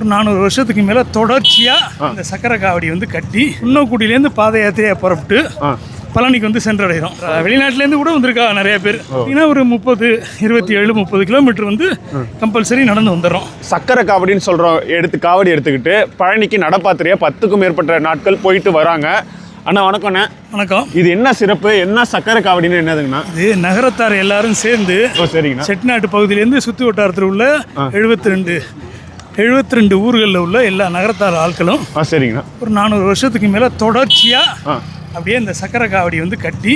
400 வருஷத்துக்கு மேல தொடர்ச்சியா இந்த சக்கரை காவடி வந்து கட்டி குன்னக்குடியிலேருந்து பாத யாத்திரையா புறப்பட்டு பழனிக்கு வந்து சென்றடைகிறோம். வெளிநாட்டிலேருந்து கூட வந்திருக்கா நிறைய பேர். ஒரு 27-30 கிலோமீட்டர் வந்து கம்பல்சரி நடந்து வந்துடுறோம். சக்கரை காவடின்னு சொல்கிறோம். காவடி எடுத்துக்கிட்டு பழனிக்கு நடப்பாத்திரையா 10க்கும் மேற்பட்ட நாட்கள் போயிட்டு வராங்க. அண்ணா வணக்கம்ண்ணே. வணக்கம். இது என்ன சிறப்பு, என்ன சக்கரை காவடின்னு என்னதுங்கண்ணா? இது நகரத்தார் எல்லாரும் சேர்ந்து சரிங்கண்ணா செட்டிநாட்டு பகுதியிலேருந்து சுற்று வட்டாரத்தில் உள்ள 72 ஊர்களில் உள்ள எல்லா நகரத்தார் ஆட்களும் சரிங்கண்ணா ஒரு 400 வருஷத்துக்கு மேலே தொடர்ச்சியாக அப்படியே இந்த சக்கரை காவடி வந்து கட்டி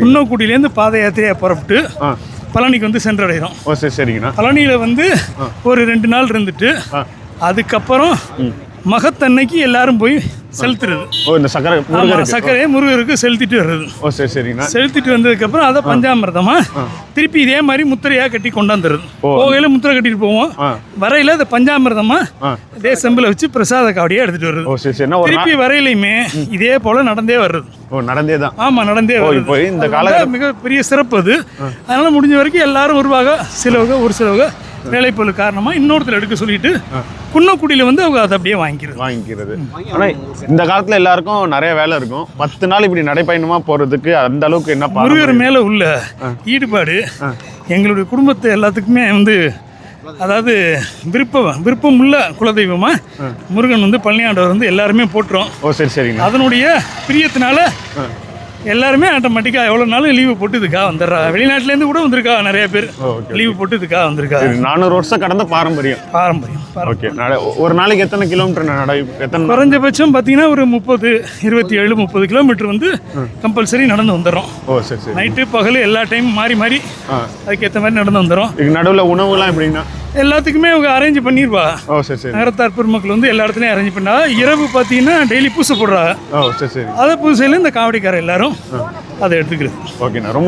குன்னக்குடியிலேருந்து பாத யாத்திரையா புறப்பட்டு பழனிக்கு வந்து சென்றடைகிறோம். சரிங்கண்ணா. பழனியில் வந்து ஒரு 2 நாள் இருந்துட்டு அதுக்கப்புறம் மகத்தன்னைக்கு எல்லாரும் போய் செலுத்துறது. இந்த சக்கரையை முருகருக்கு செலுத்திட்டு வர்றது. சரிங்கண்ணா. செலுத்திட்டு வந்ததுக்கப்புறம் அதை பஞ்சாமிர்தமா திருப்பி இதே மாதிரி முத்திரையா கட்டி கொண்டாந்துருது. போகையில முத்திரை கட்டிட்டு போவோம், வரையில அதை பஞ்சாமிர்தமா இதே செம்பில் வச்சு பிரசாத காவடியா எடுத்துட்டு வருது. திருப்பி வரையிலையுமே இதே போல நடந்தே வர்றது. நடந்தேதான். ஆமா, நடந்தே வருது. இந்த கால மிகப்பெரிய சிறப்பு அது. அதனால முடிஞ்ச வரைக்கும் எல்லாரும் வருவாங்க. ஒரு சிலவங்க வேலைப்பொருள் காரணமா இன்னொருத்தர் எடுக்க சொல்லிட்டு குன்னக்குடியில வந்து அவங்க அதை அப்படியே வாங்கிக்கிறது. ஆனா இந்த காலத்துல எல்லாருக்கும் நிறைய வேலை இருக்கும். 10 நாள் இப்படி நடைப்பயணமா போறதுக்கு அந்த அளவுக்கு என்ன முருகர் மேல உள்ள ஈடுபாடு எங்களுடைய குடும்பத்தை எல்லாத்துக்குமே வந்து, அதாவது விருப்பம் உள்ள குலதெய்வமா முருகன் வந்து பழனியாண்டவர் வந்து எல்லாருமே போட்டுரும். சரிங்க. அதனுடைய பிரியத்தினால எல்லாருமே ஆட்டோமேட்டிக்காக எவ்வளோ நாளும் லீவு போட்டு இதுக்காக வந்துடுறா. வெளிநாட்டிலேருந்து கூட வந்திருக்கா நிறைய பேர். லீவு போட்டு இதுக்காக வந்திருக்கா. 400 வருஷம் கடந்த பாரம்பரியம். ஓகே. ஒரு நாளைக்கு எத்தனை கிலோமீட்டர் எத்தனை? குறைஞ்சபட்சம் பார்த்தீங்கன்னா ஒரு 27-30 கிலோமீட்டர் வந்து கம்பல்சரி நடந்து வந்துடுறோம். நைட்டு பகல் எல்லா டைமும் மாறி அதுக்கேற்ற மாதிரி நடந்து வந்துடும். நடுவில் உணவுலாம் எப்படின்னா எல்லாத்துக்குமே அவங்க அரேஞ்ச் பண்ணிடுவா. நகரத்தார் பெருமக்கள் வந்து எல்லா இடத்துலையும் அரேஞ்ச் பண்ணா. இரவு பார்த்தீங்கன்னா டெய்லி பூசை போடுறாங்க. அதை பூசையில் இந்த காவடிக்கார எல்லாரும் அதை எடுத்துக்கிறது.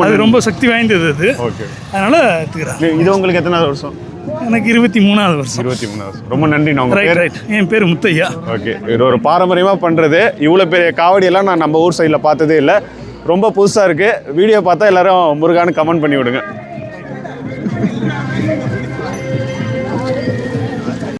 அது ரொம்ப சக்தி வாய்ந்தது அது. அதனால எடுத்துக்கிறாங்க. இது உங்களுக்கு எத்தனை வருஷம்? எனக்கு 23வது வருஷம். 23 வருஷம். ரொம்ப நன்றி. என் பேர் முத்தையா. ஓகே. இது ஒரு பாரம்பரியமாக பண்ணுறது. இவ்வளோ பெரிய காவடியெல்லாம் நான் நம்ம ஊர் சைடில் பார்த்ததே இல்லை. ரொம்ப புதுசாக இருக்குது. வீடியோ பார்த்தா எல்லாரும் முருகான்னு கமெண்ட் பண்ணி விடுங்க.